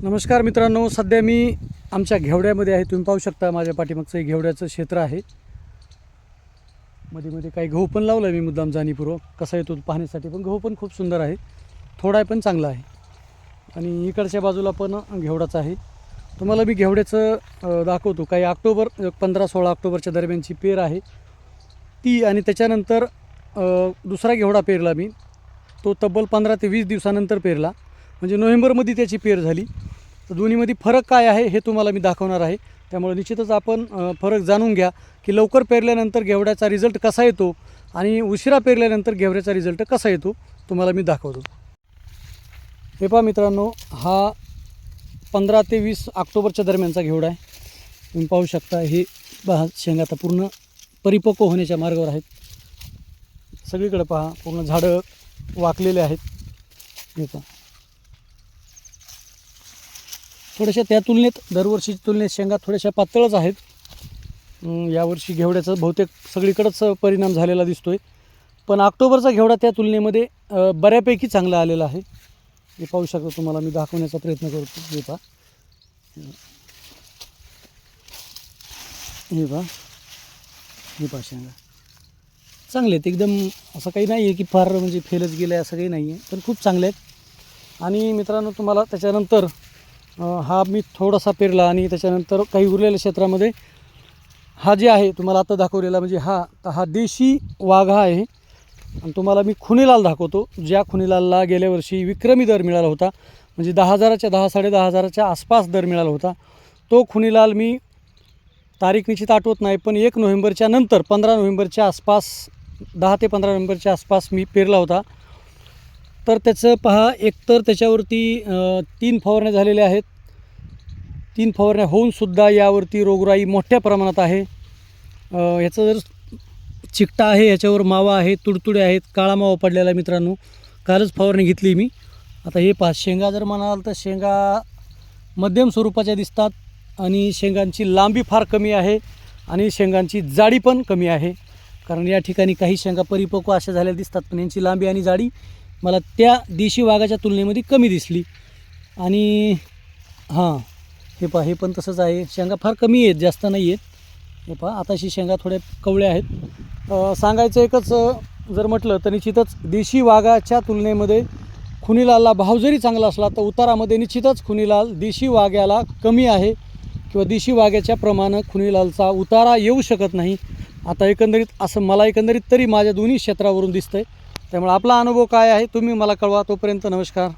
नमस्कार मित्रांनो, सध्या मी आमच्या घेवड्यामध्ये आहे. तुम्ही पाहू शकता माझ्या पाठीमागचं हे घेवड्याचं क्षेत्र आहे. मध्ये मध्ये काही गहू पण लावला मी मुद्दाम जाणीवपूर्वक कसा येतो पाहण्यासाठी. पण गहू पण खूप सुंदर आहे, थोडा आहे पण चांगला आहे. आणि इकडच्या बाजूला पण घेवडाच आहे. तुम्हाला मी घेवड्याचं दाखवतो. काही ऑक्टोबर 15-16 ऑक्टोबरच्या दरम्यानची पेर आहे ती. आणि त्याच्यानंतर दुसरा घेवडा पेरला मी, तो तब्बल 15 ते 20 दिवसानंतर पेरला, म्हणजे नोव्हेंबरमध्ये त्याची पेर झाली. तर दोन्हीमध्ये फरक काय आहे हे तुम्हाला मी दाखवणार आहे. त्यामुळे निश्चितच आपण फरक जाणून घ्या की लवकर पेरल्यानंतर घेवड्याचा रिझल्ट कसा येतो आणि उशिरा पेरल्यानंतर घेवड्याचा रिझल्ट कसा येतो तुम्हाला मी दाखवतो. हे पहा मित्रांनो, हा 15 ते 20 ऑक्टोबरच्या दरम्यानचा घेवडा आहे. तुम्ही पाहू शकता. हे पहा, शेंगा आता पूर्ण परिपक्व होण्याच्या मार्गावर आहेत. सगळीकडे पहा, पूर्ण झाडं वाकलेले आहेत. हे पहा, थोड्याशा त्या तुलनेत दरवर्षीच्या तुलनेत शेंगा थोड्याशा पातळच आहेत. यावर्षी घेवड्याचा बहुतेक सगळीकडेच परिणाम झालेला दिसतो आहे. पण ऑक्टोबरचा घेवडा त्या तुलनेमध्ये बऱ्यापैकी चांगला आलेला आहे. हे पाहू शकता, तुम्हाला मी दाखवण्याचा प्रयत्न करतो. हे पहा, हे पहा, हे पहा, शेंगा चांगले आहेत एकदम. असं काही नाही आहे की फार म्हणजे फेलच गेलं आहे असं काही नाही आहे, पण खूप चांगले आहेत. आणि मित्रांनो, तुम्हाला त्याच्यानंतर हा मी थोडासा पेरला आणि त्याच्यानंतर काही उरलेल्या क्षेत्रामध्ये हा जे आहे तुम्हाला आता दाखवलेला, म्हणजे हा देशी वाघा आहे. आणि तुम्हाला मी खुनीलाल दाखवतो. ज्या खुनीलालला गेल्या वर्षी विक्रमी दर मिळाला होता, म्हणजे 10,000च्या 10-10,500च्या आसपास दर मिळाला होता. तो खुनीलाल मी तारीख निश्चित आठवत नाही, पण 1 नोव्हेंबरच्या नंतर 15 नोव्हेंबरच्या आसपास, 10 ते 15 नोव्हेंबरच्या आसपास मी पेरला होता. तर त्याचं पहा, एकतर त्याच्यावरती 3 फवारण्या झालेल्या आहेत. 3 फवारण्या होऊनसुद्धा यावरती रोगराई मोठ्या प्रमाणात आहे. याचं जर चिकटा आहे, याच्यावर मावा आहे, तुडतुडे आहेत, काळा मावा पडलेला आहे. मित्रांनो, कालच फवारणी घेतली मी. आता हे पहा, शेंगा जर म्हणाल तर शेंगा मध्यम स्वरूपाच्या दिसतात आणि शेंगांची लांबी फार कमी आहे आणि शेंगांची जाडी पण कमी आहे. कारण या ठिकाणी काही शेंगा परिपक्व अशा झालेल्या दिसतात, पण यांची लांबी आणि जाडी मला त्या देशी वाघाच्या तुलनेमध्ये कमी दिसली. आणि हां, हे पहा, हे पण तसंच आहे. शेंगा फार कमी आहेत, जास्त नाही आहेत. हे पहा, आताशी शेंगा थोड्या कवळ्या आहेत. सांगायचं एकच जर म्हटलं तर निश्चितच देशी वाघाच्या तुलनेमध्ये खुनीलालला भाव जरी चांगला असला तर उतारामध्ये निश्चितच खुनीलाल देशी वाघ्याला कमी आहे, किंवा देशी वाघ्याच्या प्रमाणे खुनीलालचा उतारा येऊ शकत नाही. आता एकंदरीत असं मला एकंदरीत तरी माझ्या दोन्ही क्षेत्रावरून दिसतं आहे. त्यामुळे आपला अनुभव काय आहे तुम्ही मला कळवा. तोपर्यंत नमस्कार.